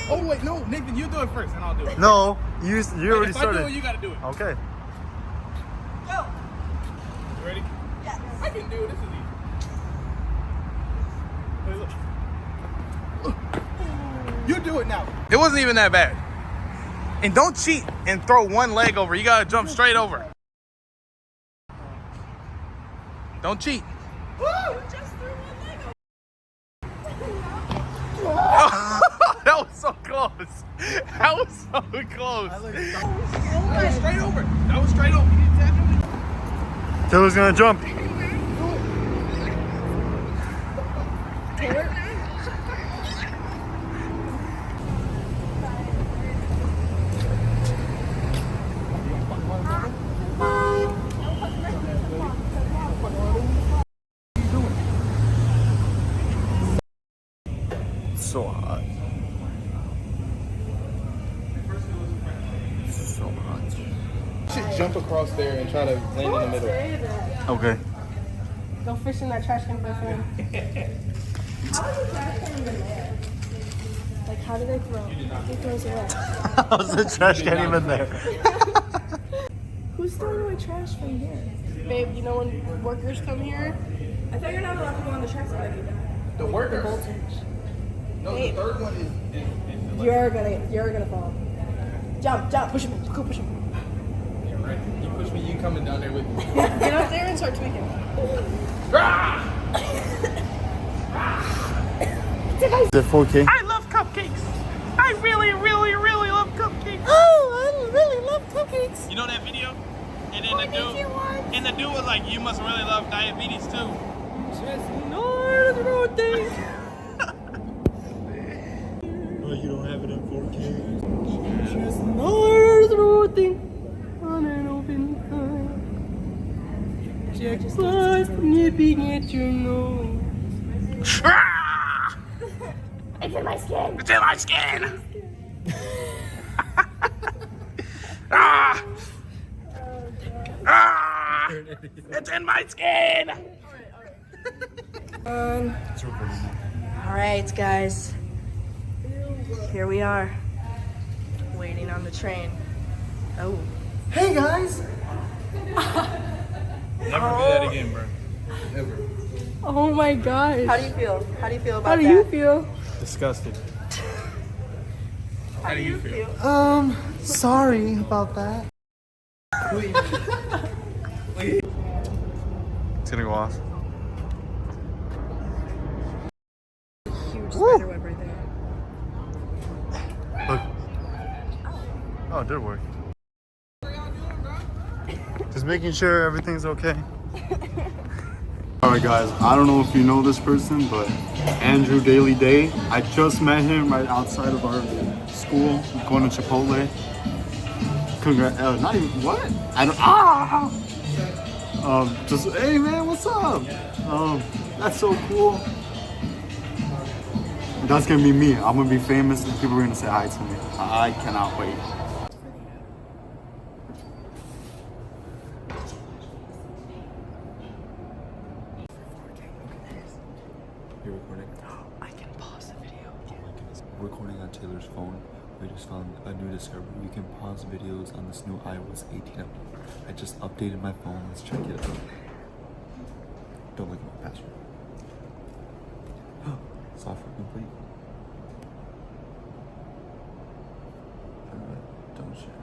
Oh wait, no, Nathan, you do it first, and I'll do it. No, you already if started. I do it, you gotta do it. Okay. Go. You ready? Yes. I can do it. This is easy. Hey, look. You do it now. It wasn't even that bad. And don't cheat and throw one leg over. You gotta jump straight over. Don't cheat. Woo! You just threw one leg over. That was so close. That was so close. That was straight over. That was straight over. You didn't tap him. Taylor's gonna jump. So hot. So hot. You should jump across there and try to land in the middle. Okay. Go fish in that trash can for him. How is the trash can even there? Like, how do they throw? Who throws away? How's the trash can even there? Who's throwing away trash from here? Babe, you know when workers come here? I thought you're not allowed to go on the tracks like that. The workers. Voltage. No, the third one is You're gonna fall. Jump, push him, go push him. Yeah, right. You push me, you coming down there with me. Get out there and start tweaking. Is it 4K? I love cupcakes. I really, really, really love cupcakes. Oh, I really love cookies. You know that video? And then the dude was like, you must really love diabetes too. Just north roading. Oh, you don't have it in 4K. Just north roading on an open fire. Just was nipping at your nose. It's in my skin. It's in my skin. Ah! Ah! It's in my skin. All right, guys. Here we are, waiting on the train. Oh. Hey guys! Never do that again, bro. Never. Oh my gosh. How do you feel? How do you feel about that? How do you feel? Disgusted. How do you feel? Sorry about that. It's gonna go off. Huge spider web right there. Look. Oh, it did work. Just making sure everything's okay. Alright guys, I don't know if you know this person, but Andrew Daily Day. I just met him right outside of our school, going to Chipotle. Not even, what? I don't, just, hey man, what's up? That's so cool. That's gonna be me. I'm gonna be famous and people are gonna say hi to me. I cannot wait. You're recording? I can pause the video. Oh my goodness. We're recording on Taylor's phone. We just found a new discovery. We can pause videos on this new iOS 18 update. I just updated my phone. Let's check it out. Don't look at my password. Software complete. Don't share.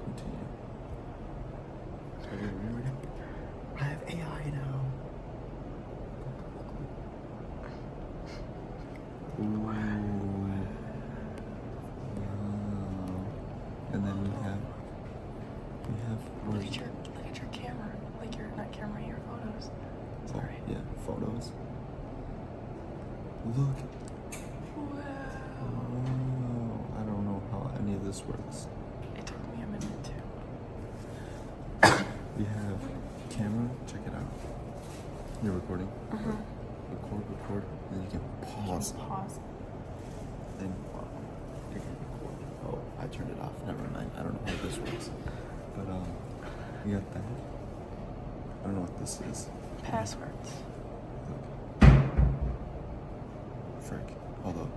Continue. Are you ready? I have AI now. Ooh. Wow. And then we have Look at your camera. Like your, not camera, your photos. Sorry. yeah, photos. Look. Wow. Oh, I don't know how any of this works. It took me a minute too. We have camera. Check it out. You're recording. Uh-huh. Record. Then you can pause. Pause. Then you can record. Oh, I turned it off. Never mind. I don't know how this works. But we got that. I don't know what this is. Passwords. Frick. Hold up.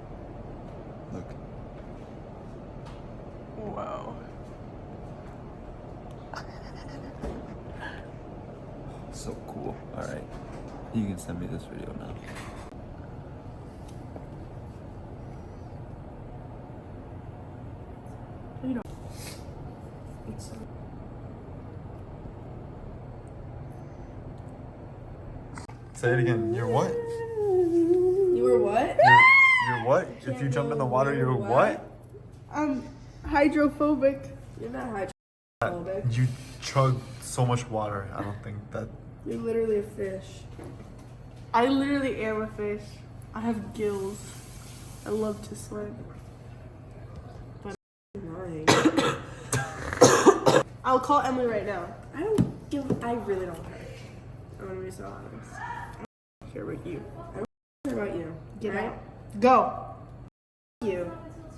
Look. Wow. So cool. Alright. You can send me this video now. Say it again. You're what? You were what? You're what? If you jump in the water, you're what? I'm hydrophobic. You're not hydrophobic. You chug so much water. I don't think that. You're literally a fish. I literally am a fish. I have gills. I love to swim. But I'm lying. I'll call Emily right now. I really don't care. I'm gonna be so honest. I don't care about you. I don't care about you. Get out. Go. You.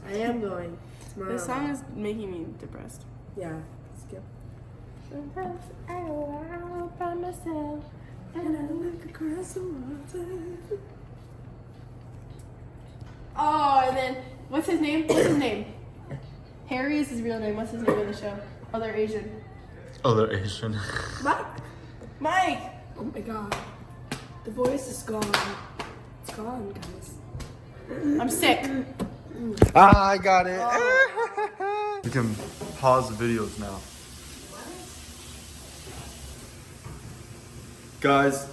I am going. Tomorrow. This song is making me depressed. Yeah. Let's go. Sometimes I go out by myself and I look across the water. Oh, and then what's his name? What's his name? Harry is his real name. What's his name in the show? Other Asian. Other Asian. Mike. Mike. Oh my god. The voice is gone. It's gone, guys. I'm sick. I got it. You can pause the videos now. Guys,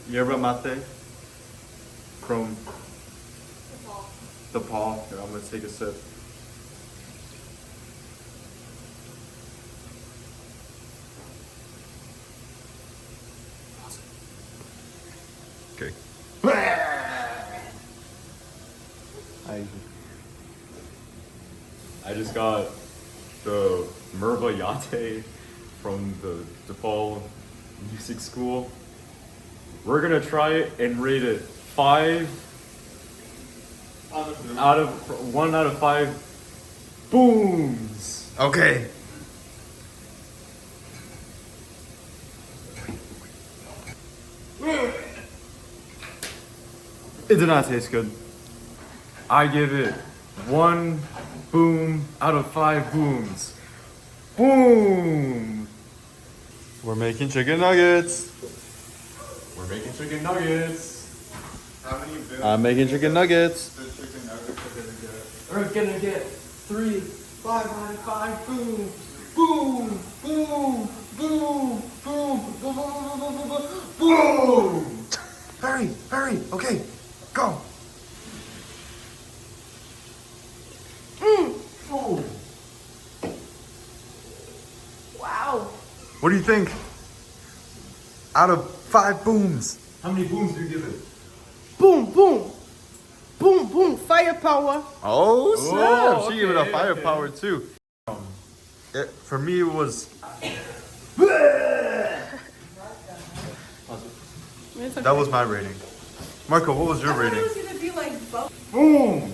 yerba mate from DePaul. Here, I'm gonna take a sip. Okay. I just got the Merva Yate from the DePaul Music School. We're gonna try it and rate it 1 out of 5 booms. Okay. It did not taste good. I give it 1 boom out of 5 booms. Boom! We're making chicken nuggets. We're making chicken nuggets. How many booms? I'm making chicken nuggets. The chicken nuggets are gonna get. We're gonna get 3 5 out of 5 booms. Boom! Boom! Boom! Boom! Boom! Boom! Hurry! Hurry! Okay, go. Boom! Wow. What do you think? Out of 5 booms. How many booms do you give it? Boom, boom. Boom, boom. Firepower. Oh snap! Oh, She gave it a okay, firepower too. For me, it was. That was my rating. Marco, what was your rating? It was gonna be like Boom!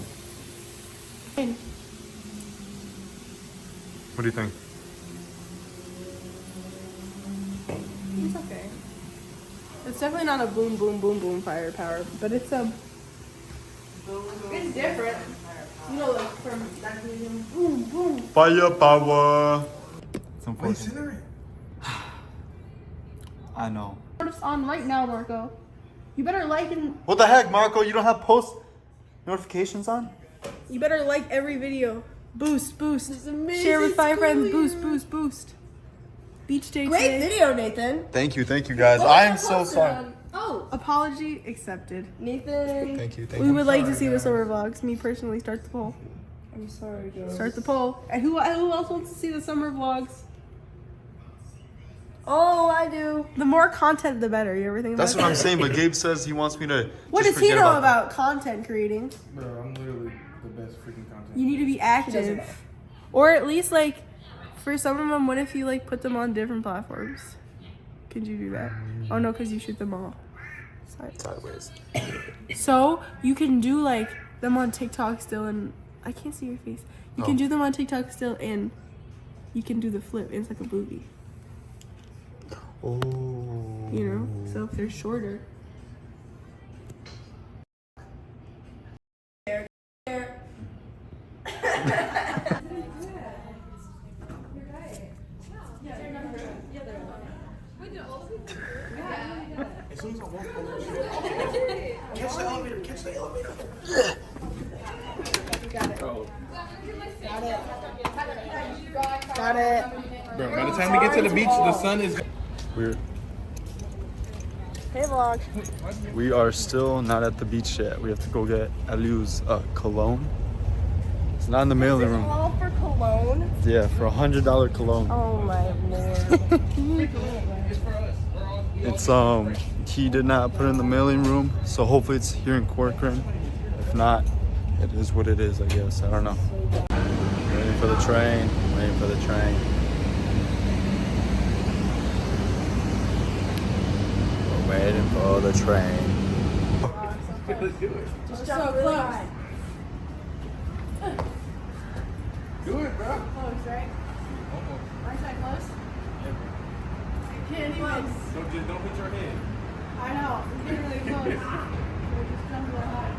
What do you think? It's okay. It's definitely not a boom, boom, boom, boom firepower, but it's a. It's different. You know, like from that medium. Boom, boom. Firepower! It's unfortunate. I know. It's on right now, Marco. You better like and What the heck, Marco? You don't have post notifications on? you better like every video. Boost, boost. Share with 5 friends. Boost, boost, boost. Beach day Great today. video, Nathan. Thank you, guys. I am so sorry. Oh, Apology accepted. Nathan. Thank you. We would like to see the summer vlogs. Me personally, start the poll. I'm sorry, guys. Start the poll. And who else wants to see the summer vlogs? Oh, I do. The more content, the better. You ever think about That's that? what I'm saying, but Gabe says he wants me to. What just does he forget know that. about content creating? Bro, I'm literally the best freaking content. You need to be active. Or at least, like, for some of them, what if you, like, put them on different platforms? Could you do that? Oh, no, because you shoot them all Sideways. So, you can do, like, them on TikTok still, and I can't see your face. You can do them on TikTok still, and you can do the flip. It's like a movie. Oh. You know? So, if they're shorter. As soon as I walk on that catch the elevator, catch the elevator. Got it. Got it. Bro, by the time we get to the beach, the sun is. Hey, vlog. We are still not at the beach yet. We have to go get Aliu's cologne. It's not in the mailing room. All for cologne. Yeah, for $100 cologne. Oh my lord. It's he did not put it in the mailing room, so hopefully it's here in Corcoran. If not, it is what it is, I guess. I don't know. Waiting for the train. Waiting for the train. We're waiting for the train. Let's do it. Just jump really high. Do it, bro. Close, right? Right side close? You can't even. Don't hit your head. I know. You can't really close. So just jump really high.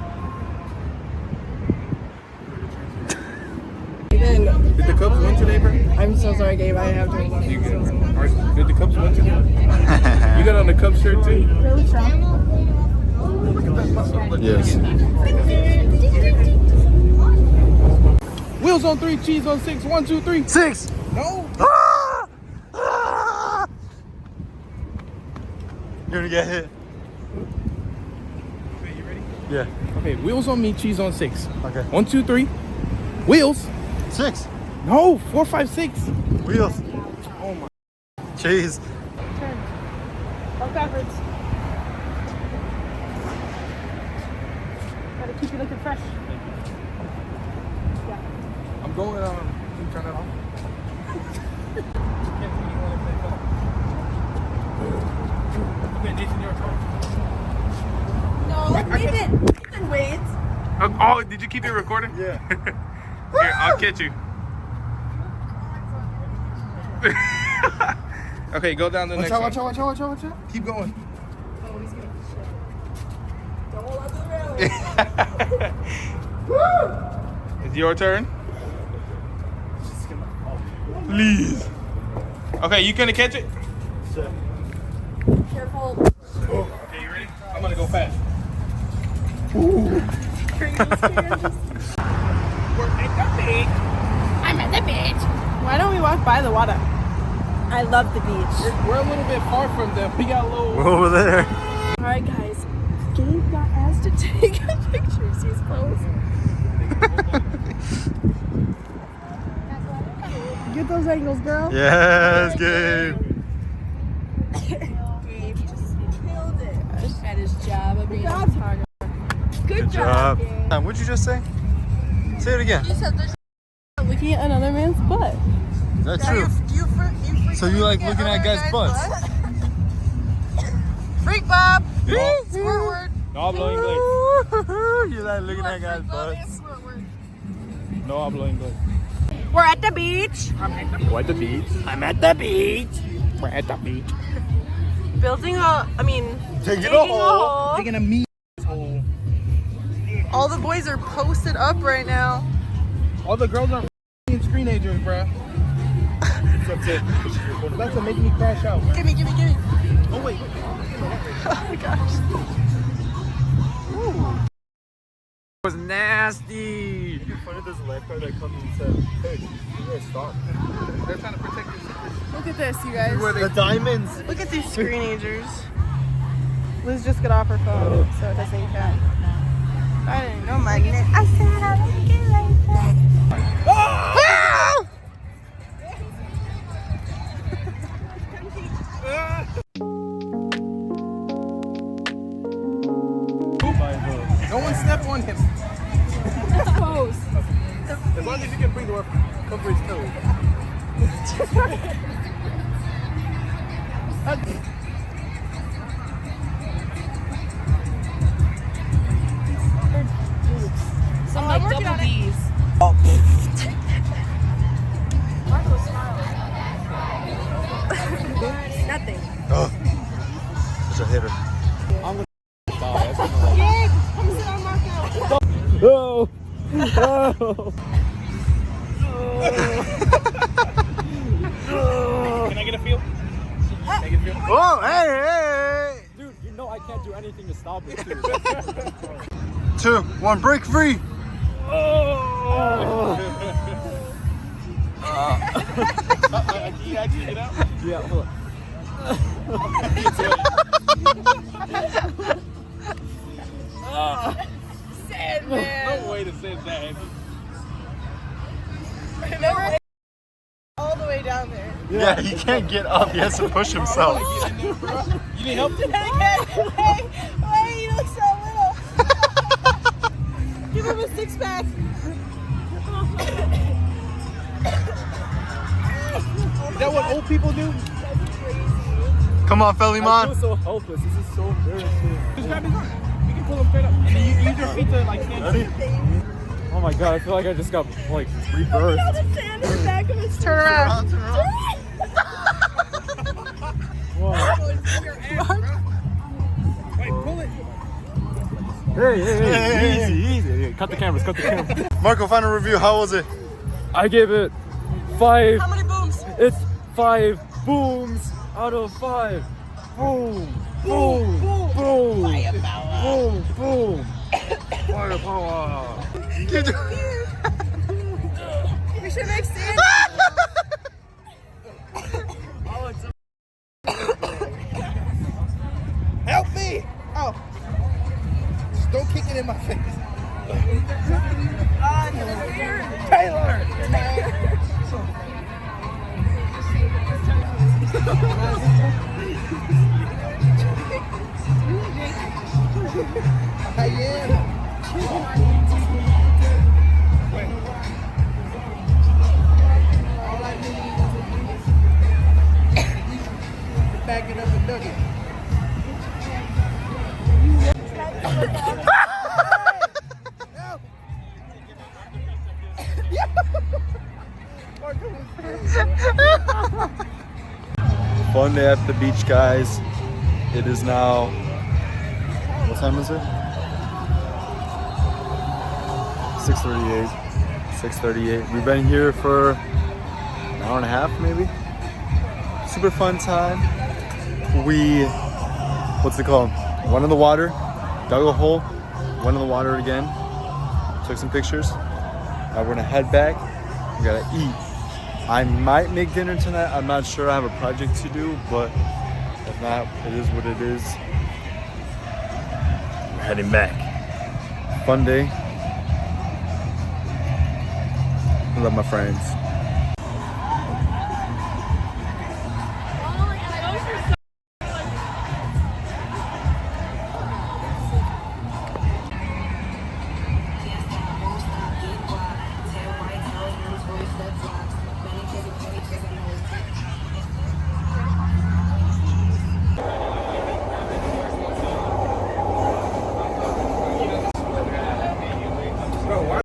Did the Cubs win today, bro? I'm so sorry, Gabe. I have to. You good, bro? Alright, did the Cubs win today? You got on the Cubs shirt too? Really strong. Yes. Wheels on 3, cheese on 6. 1, 2, 3. 6. No. You're gonna get hit. Okay, you ready? Yeah. Okay, wheels on me, cheese on 6. Okay. 1, 2, 3. Wheels. 6. No, 4, 5, 6. Wheels. Oh my. Cheese. Turn. Walk backwards. Gotta keep you looking fresh. I'm going, can you turn that off? Can't see anyone if they fall. Okay, Nathan, your turn. No, Nathan. Nathan, wait. Oh, did you keep it recording? Yeah. Here, I'll catch you. Okay, go down the next one. Watch out. Keep going. Don't hold on to the railing. It's your turn. Please. Okay, you gonna catch it? Careful. Okay, you ready? I'm gonna go fast. I'm at the beach. Why don't we walk by the water? I love the beach. We're a little bit far from them. We got a little. We're over there. All right, guys. Gabe got asked to take a picture. She's posing. Get those angles, girl. Yes, Gabe. Gabe just killed it at his job of being a photographer. Good job, Gabe. What'd you just say? Say it again. You said there's looking at another man's butt. Is that true? So you like looking at guys' butts? Freak Bob. Squidward. No hablo inglés. You like looking at guys' butts? No hablo inglés. We're at the beach. What the beach? I'm at the beach. We're at the beach. Building Taking a hole. Taking a meat hole. All the boys are posted up right now. All the girls are f***ing screenagers, bro. That's it. That's to make me crash out. Bro. Gimme. Oh wait. Oh my gosh. It was nasty. In front of this lifeguard that comes and says, "Hey, you guys stop." They're trying to protect your secrets. Look at this, you guys. The diamonds. Look at these screenagers. Liz just got off her phone, so it doesn't count. I didn't know my name. I said I like it like that. Ah! No one step on him. Pose. As long as you can bring the cover his toes. Some like double D's. Nothing. Oh, such a hitter. Gabe, come sit on Marco. Oh. Can I get a feel? Can I get a feel? Oh, hey! Dude, you know I can't do anything to stop it, too. 2, 1, break free. Can you actually get out? Yeah, hold on. No way to say that. All the way down there. Yeah, he can't get up. He has to push himself. You need help? Hey, you look so little. Give him a 6-pack. Is that what old people do? Come on, I Feliman. feel so helpless. This is so embarrassing. Just grab his arm. You can pull him straight up. And then you use your feet to like stand. Ready? Oh my god, I feel like I just got like rebirthed. Turn around. Whoa. Wait, pull it. Hey, easy. Cut the cameras, cut the cameras. Marco, final review. How was it? I gave it 5. How many booms? It's 5 booms out of 5. Boom, boom, boom, boom, boom, boom. Firepower. We should make stand. Help me! Oh. Just don't kick it in my face. Taylor! I am. Back it up and dug it. Fun day at the beach, guys. It is now, what time is it? 6:38. 6:38. We've been here for an hour and a half, maybe. Super fun time. We, what's it called? Went in the water, dug a hole, went in the water again, took some pictures. Now we're gonna head back. We gotta eat. I might make dinner tonight. I'm not sure. I have a project to do, but if not, it is what it is. We're heading back. Fun day. I love my friends.